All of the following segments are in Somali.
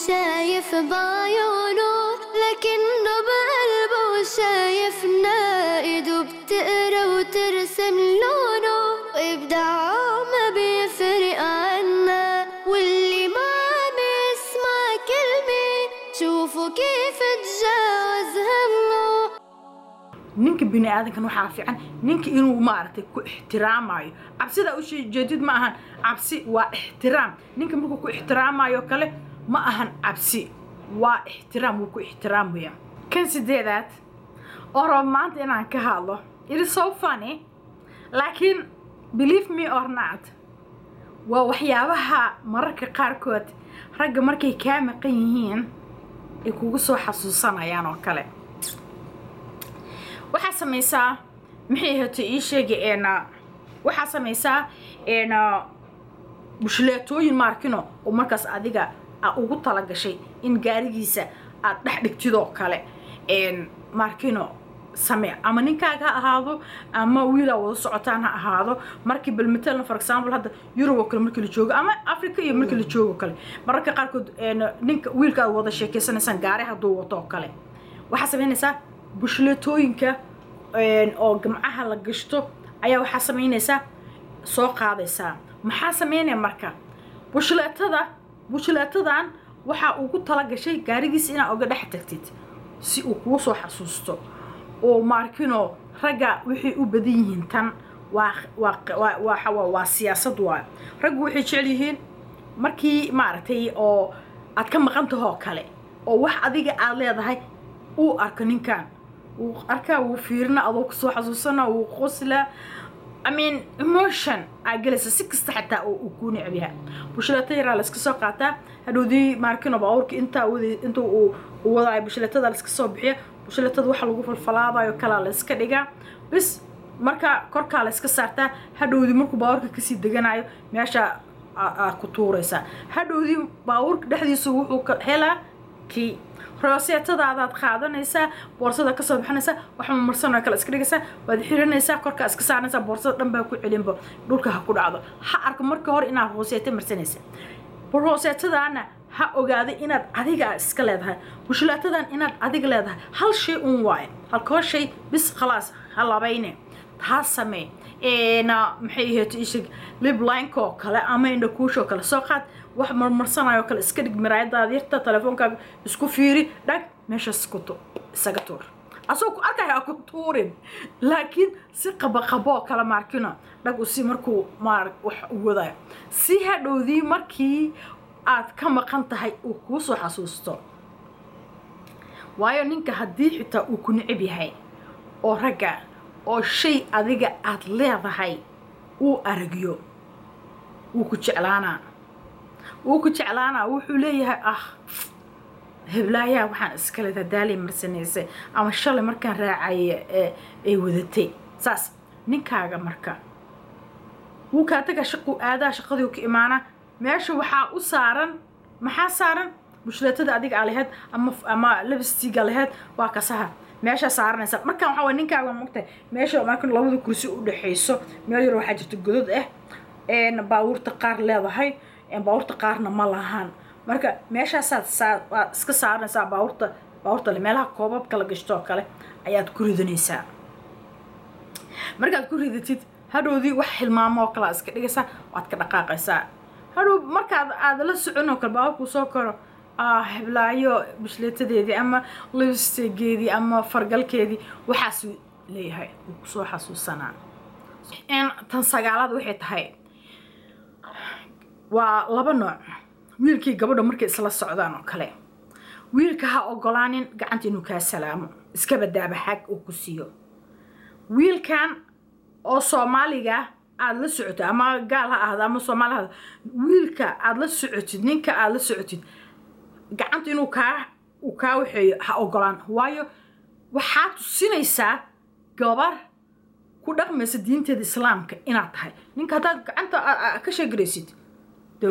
شايف بعيونه لكنه بقلبه شايفنا ايده بتقرا وترسم لونه وابداعه ما بيفرق عنا واللي ما عم يسمع كلمة شوفوا كيف تجاوز همه ninka bini aadankan waxa fiican ninka inuu maartay ku ixtiraamayo cabsida u shay jeedid ma ahan cabsi waa ixtiraam ninka markuu ku ixtiraamayo kale ma ahan cabsi waa ixtiraam uu ku ixtiraamaya kan sideedaad oo maanta inaan ka hadlo it is so funny laakiin believe me or not waa waxyaabaha mararka qaarkood ragga markay ka maqan yihiin ay kugu soo xasuusanayaan oo kale waxa samaysaa maxay hato ii sheegayna waxa samaysaa bushleetooyin markino oo markaas adiga ugu tala gashay in gaarigiisa aad dhex dhigtidoo kale markino samee ama ninkaaga ha ahaado ama wiila wada socotaan ha ahaado markii balmetelna for example hadda Europe kale markii la joogo ama Africa iyo markii la joogo kale mararka qaarkood ninka wiilka wada sheekaysanaysan gaari haduu wato kale waxa sameynaysaa bushleetooyinka oo gamcaha la gashto ayaa waxa sameynaysaa soo qaadaysaa maxaa sameynay marka bushleetadan waxa ugu tala gashay gaarigiisa inaad uga dhex tagtid si uu kugu soo xasuusto oo markino raga wixii u badan yihiin tan waa siyaasad waa rag wixii jecel yihiin markii maartay oo aad ka maqan tahay kale oo wax adiga aad leedahay uu arko ninkan uu arkaa uu fiirna adoo ku soo xasuusana uu qosla I mean emotion agelisa si kasta xataa uu ku nicbiha bushleetayra la iska soo qaataa hadhoodii markino baawrka inta uu wadaay bushleetada la iska soo bixiyo bushleetada waxa lagu falfalaabayo kala la iska dhigaa bis marka korka la iska saartaa hadhoodii markuu baawrka ka sii deganayo meesha ku tuuraysa hadhoodii baawrka dhexdiisa wuxuu ka helaa ki rooseetada aad qaadanaysa boorsada ka soo bixinaysa waxa marsan kala iska dhigaysa waad xiranaysa korka iska saaraysa boorsada dhan baa ku celinba dhulka ha ku dhacdo ha arko marka hor inaad rooseeta marsanaysa rooseetadaana ha ogaado inaad adiga iska leedahay bushleetadan inaad adiga leedahay hal shay waay halka shay bis khalaas halabayne ha samee maxay ahayd ishig lib line ko kale ama indha kuusho kale soo qaad wax marmarsanayo kale iska dhig miraayadaada yarta telefoonka isku fiiri dhag meesha iskuto isaga tuur asoo ku arkaya ku tuurin laakiin si qabo kala markino dhag u si markuu wax u wadayo si hadhoodii markii aad ka maqan tahay uu ku soo xasuusto waayo ninka hadii xitaa uu ku nicib yahay oo raga oo shay adiga aad leedahay uu aragyo uu ku jeclaana wuxuu leeyahay heblaaya waxaan iska leedahay daali marsanaysa ama shalay markaan raacay ay wadatay saas ninkaaga marka uu ka taga shaqo aadaa shaqadii ka imaana meesha waxa u saaran maxaa saaran bushleetada adiga aleed ama labstiga leed waa ka saha meesha saaranaysa marka waxa waa ninkaaga mugtay meesha marka labada kursi u dhaxayso meel yar waxa jirta godod baawurta qaar leedahay baawurta qaarna ma lahan marka meesha iska saaranaysa baawurta meelaha koobabka la gashto kale ayaad ku ridanaysaa markaad ku ridatid hadhoodii wax hilmaamo kala iska dhigaysa waad ka dhaqaaqaysaa hadhow markaad aad la socono kale baawurku soo koro heblaayo bushleetadeedii ama lipstickgeedii ama fargalkeedii waxaas leeyahay uu ku soo xasuusanaa tan sagaalaad waxay tahay waa laba nooc wiilkii gabadha markay isla socdaan oo kale wiilka ha ogolaanin gacanta inuu ka salaamo iska badaaba xaq uu ku siiyo wiilkan oo Soomaaliga aad la socoto ama gaal ha ahada ama Soomaaliga wiilka aad la socotid ninka aad la socotid gacanta inuu ka waxay ha ogolaan waayo waxa tusinaysaa gabar ku dhaqmaysa diinteeda islaamka inaad tahay ninka hadaad gacanta ka sheegraysid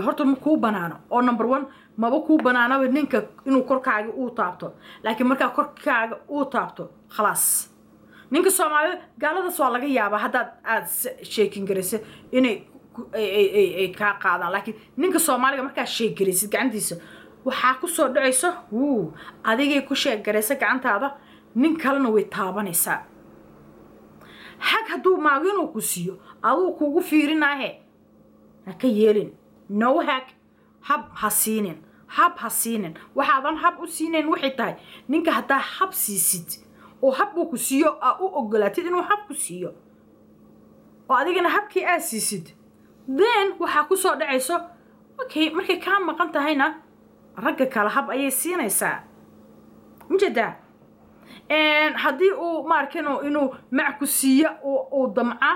horta ma ku banaano oo number 1 maba ku banaanaba ninka inuu korkaaga uu taabto laakiin marka korkaaga uu taabto khalaas ninka Soomaalida gaalada soo laga yaaba hadaad aad sheekin garaysa inay ay ka qaadaan laakiin ninka Soomaaliga marka sheegraysid gacantiisa waxaa ku soo dhacayso adigay ku sheegaraysa gacantaada nin kalena way taabanaysaa xag hadduu maago inuu ku siiyo aduu kugu fiirinaahe ha ka yeelin no hag hab ha siinin waxaadan hab u siinayn waxay tahay ninka haddaa hab siisid oo hab uu ku siiyo aa u ogolaatid inuu hab ku siiyo oo adigana habkii aad siisid then waxaa ku soo dhacayso okay markay kaa maqan tahayna ragga kale hab ayay siinaysaa mujada haddii uu maarkano inuu mac ku siiyo oo damca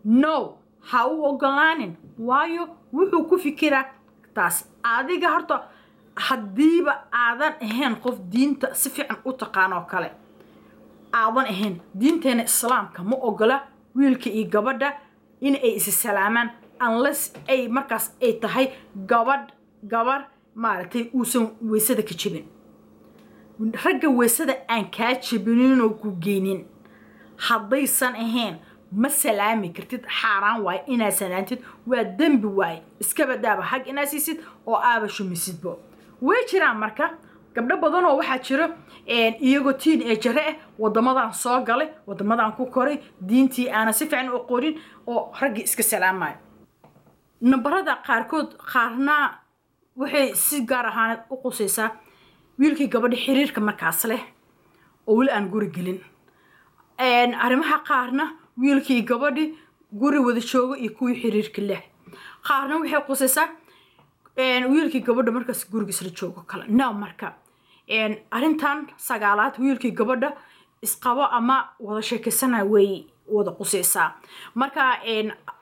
no ha u ogolaanin waayo wuxuu ku fikiraa taas adiga horta haddiiba aadan ahayn qof diinta si fiican u taqaanoo kale aadan ahayn diinteena islaamka ma ogola wiilka iyo gabadha in ay is salaamaan unless ay markaas ay tahay gabar maaragtay uusan weysada ka jebin ragga weysada aan kaa jebinin oo ku geynin haddaysan ahayn ma salaami kartid xaaraan waaye inaad salaantid waa dembi waaye iska badaaba hag inaad siisid oo aaba shumisidbo way jiraan marka gabdho badan oo waxaa jiro iyagoo teenager ah wadamadan soo galay wadamadan ku koray diintii aanan si fiican u qorin oo raggii iska salaamayo nabarada qaarna waxay si gaar ahaaneed u qusaysaa wiilkii gabadha xiriirka markaas leh oo weli aan guri gelin arrimaha qaarna wiilkii gabadhi guri wada joogo iyo kuwii xiriirka leh qaarna waxay qusaysaa wiilkii gabadha markaas gurigiisla joogo kale now marka arrintan sagaalaad wiilkii gabadha isqabo ama wada sheekaysana way wada qusaysaa marka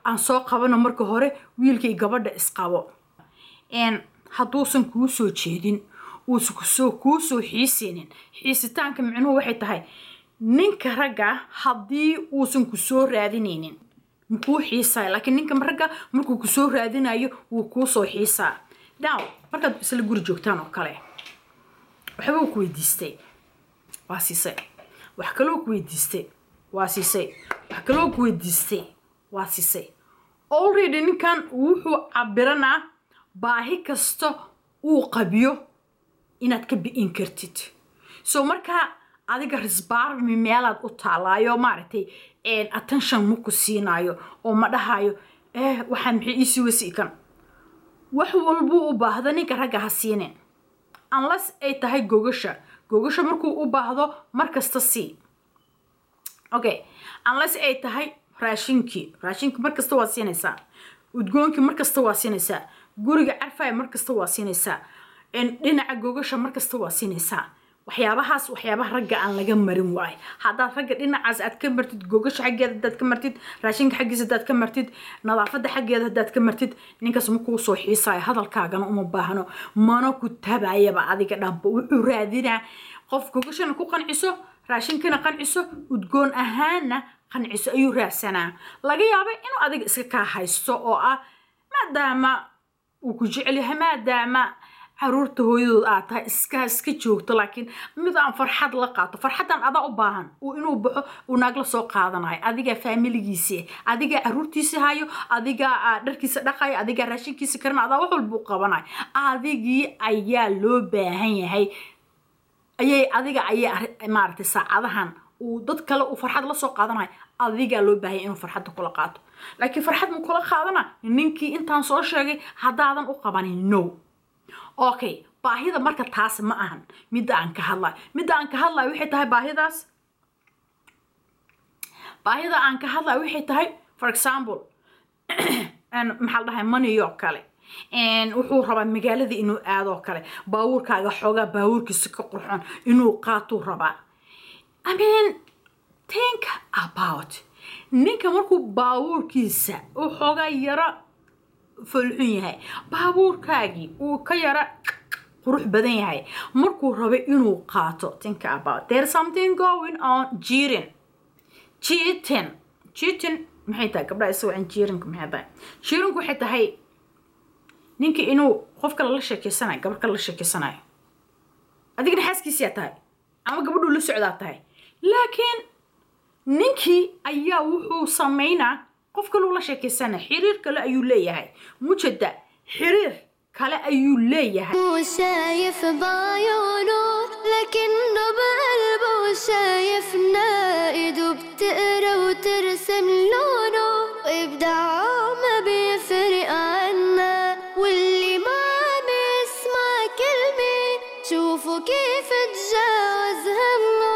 aan soo qabano marka hore wiilkii gabadha isqabo hadduusan kuu soo jeedin uusan kuu soo xiisaynin xiisitaanka micnuhu waxay tahay ninka ragga haddii uusan ku soo raadinaynin makuu xiisaayo laakiin ninka ragga markuu ku soo raadinayo wuu kuu soo xiisaa now markaad isla guri joogtaan oo kale waxba ku weydiistay waa siisay wax kaloo ku weydiistay waa siisay wax kaloo ku weydiistay waa siisay already ninkan wuxuu cabiranaa baahi kasta uu qabiyo inaad ka bi'in kartid so markaa adiga risbaarmi meelaad u taalaayo maaragtay attention ma ku siinaayo oo ma dhahayo waxaan maxay iisii wasi kan wax walbuu u baahdo ninka ragga ha siinin unless ay tahay gogasha markuu u baahdo mar kasta sii okay unless ay tahay raashinkii mar kasta waa siinaysaa udgoonkii mar kasta waa siinaysaa guriga carfaya mar kasta waa siinaysaa dhinaca gogasha mar kasta waa siinaysaa waxyaabaha ragga aan laga marin waayo haddaad ragga dhinacaas aad ka martid gogasha xaggeeda haddaad ka martid raashinka xaggiisa haddaad ka martid nadaafadda xaggeeda haddaad ka martid ninkaas ma kuu soo xiisaayo hadalkaagana uma baahno mana ku tabayaba adiga dhanba wuxuu raadinaa qof gogashana ku qanciso raashinkana qanciso udgoon ahaana qanciso ayuu raadsanaa laga yaabay inuu adiga iska kaa haysto oo ah maadaama uu ku jecel yahay maadaama caruurta hooyadood aad tahay iska joogto laakiin mid aan farxad la qaato farxadan adaa u baahan uu inuu baxo uu naag la soo qaadanayo adiga faamiligiisa adiga caruurtiisa hayo adiga dharkiisa dhaqayo adiga raashinkiisa karna adaa wax walba u qabanayo adigii ayaa loo baahan yahay ayay maaragtay saacadahan uu dad kale uu farxad la soo qaadanayo adiga loo baahan inuu farxadda kula qaato laakiin farxad ma kula qaadana ninkii intaan soo sheegay haddaadan u qabanin no okay baahida marka taas ma ahan midda aan ka hadlayo waxay tahay baahida aan ka hadlayo waxay tahay for example maxaa la dhahay money oo kale wuxuu rabaa magaalada inuu aado kale baabuurkaaga xoogaa baabuurkiisa ka qurxoon inuu qaatuu rabaa I mean think about ninka markuu baabuurkiisa uu xoogaa yara fulxun yahay baabuurkaagii uu ka yara qurux badan yahay markuu rabo inuu qaato think about there's something going on cheating maxay tahay gabdhaha isagoo aan jiirinku maxay tahay jiirinku waxay tahay ninka inuu qof kale la sheekeysanayo gabar kale la sheekeysanayo adigna xaaskiisiyaa tahay ama gabadhuu la socdaa tahay laakiin ninkii ayaa wuxuu samaynaa qof kaluu la sheekaysana xiriir kale ayuu leeyahay mujada xiriir kale ayuu leeyahay. مو شايف بعيونه لكنه بقلبه شايفنا، ايده بتقرا وترسم لونه، وابداعه ما بيفرق عنا، واللي ما عم يسمع كلمة شوفوا كيف